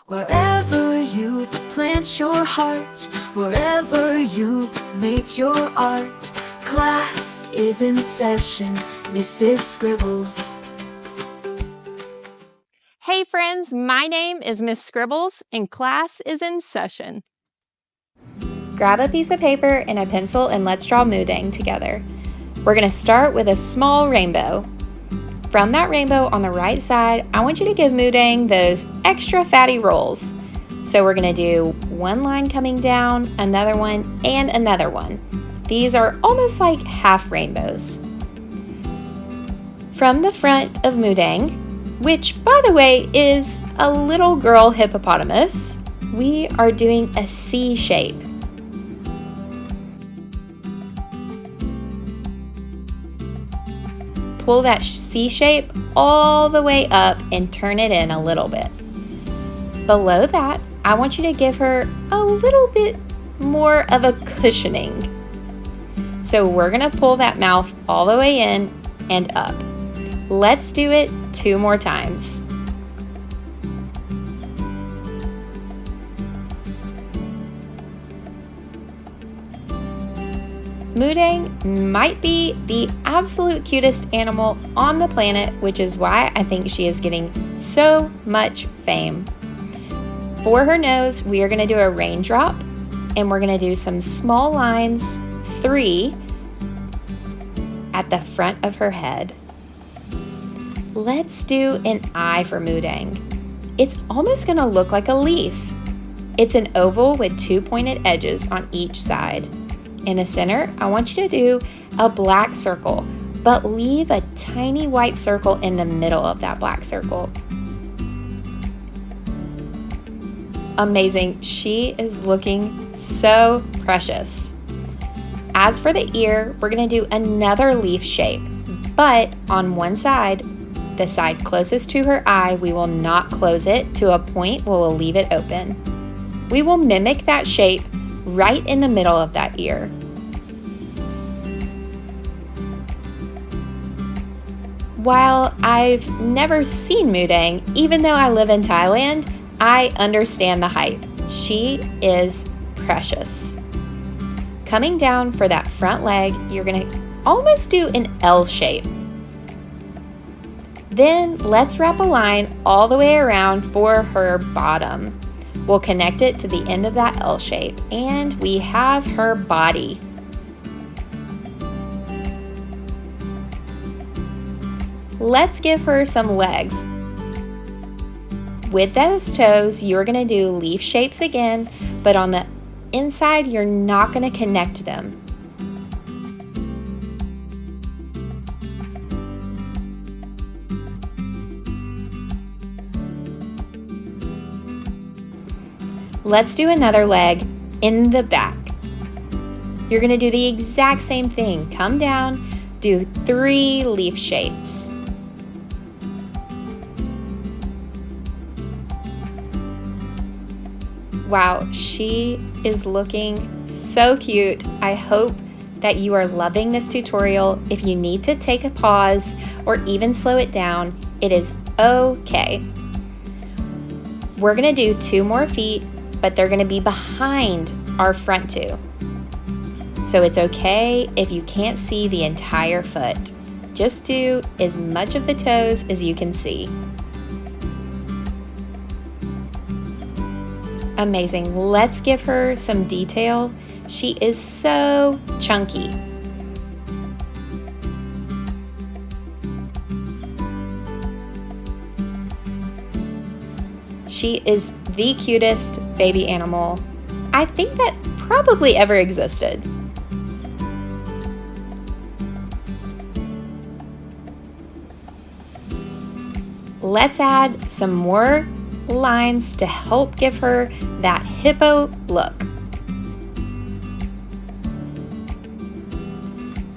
Wherever you plant your heart, wherever you make your art, class is in session, Mrs. Scribbles. Hey friends, my name is Miss Scribbles and class is in session. Grab a piece of paper and a pencil and let's draw MooDeng together. We're going to start with a small rainbow. From that rainbow on the right side, I want you to give MooDeng those extra fatty rolls. So we're going to do one line coming down, another one, and another one. These are almost like half rainbows. From the front of MooDeng, which by the way is a little girl hippopotamus, we are doing a C shape. Pull that C shape all the way up and turn it in a little bit. Below that, I want you to give her a little bit more of a cushioning. So we're gonna pull that mouth all the way in and up. Let's do it 2 more times. MooDeng might be the absolute cutest animal on the planet, which is why I think she is getting so much fame. For her nose, we are going to do a raindrop, and we're going to do some small lines, 3, at the front of her head. Let's do an eye for MooDeng. It's almost going to look like a leaf. It's an oval with 2 pointed edges on each side. In the center, I want you to do a black circle, but leave a tiny white circle in the middle of that black circle. Amazing. She is looking so precious. As for the ear, we're going to do another leaf shape, but on one side, the side closest to her eye, we will not close it to a point where we'll leave it open. We will mimic that shape right in the middle of that ear. While I've never seen MooDeng, even though I live in Thailand, I understand the hype. She is precious. Coming down for that front leg, you're gonna almost do an L shape. Then let's wrap a line all the way around for her bottom. We'll connect it to the end of that L shape, and we have her body. Let's give her some legs. With those toes, you're going to do leaf shapes again, but on the inside, you're not going to connect them. Let's do another leg in the back. You're going to do the exact same thing. Come down, do 3 leaf shapes. Wow, she is looking so cute. I hope that you are loving this tutorial. If you need to take a pause or even slow it down, it is okay. We're going to do 2 more feet, but they're going to be behind our front 2. So it's okay if you can't see the entire foot. Just do as much of the toes as you can see. Amazing. Let's give her some detail. She is so chunky. She is the cutest baby animal I think that probably ever existed. Let's add some more lines to help give her that hippo look.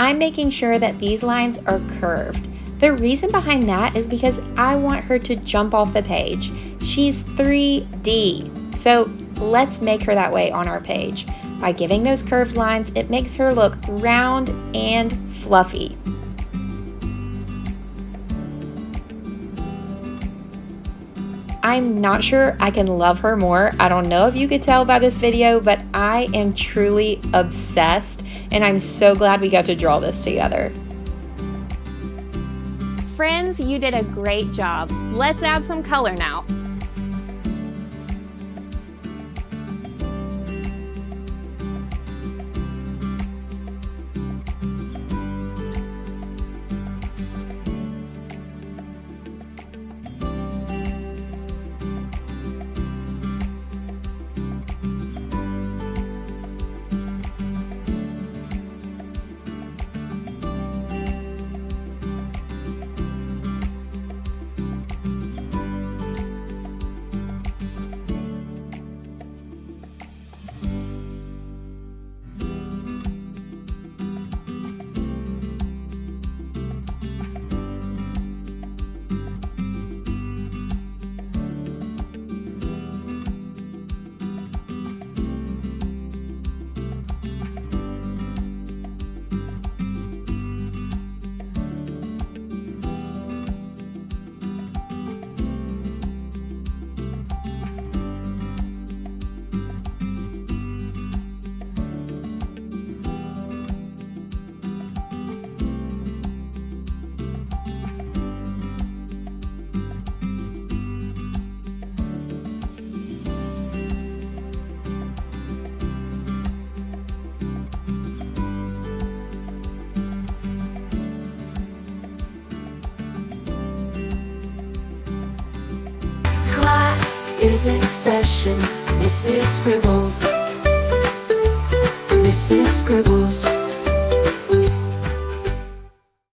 I'm making sure that these lines are curved. The reason behind that is because I want her to jump off the page. She's 3D, so let's make her that way on our page. By giving those curved lines, it makes her look round and fluffy. I'm not sure I can love her more. I don't know if you could tell by this video, but I am truly obsessed, and I'm so glad we got to draw this together. Friends, you did a great job. Let's add some color now. Is in session, Mrs. Scribbles, Mrs. Scribbles.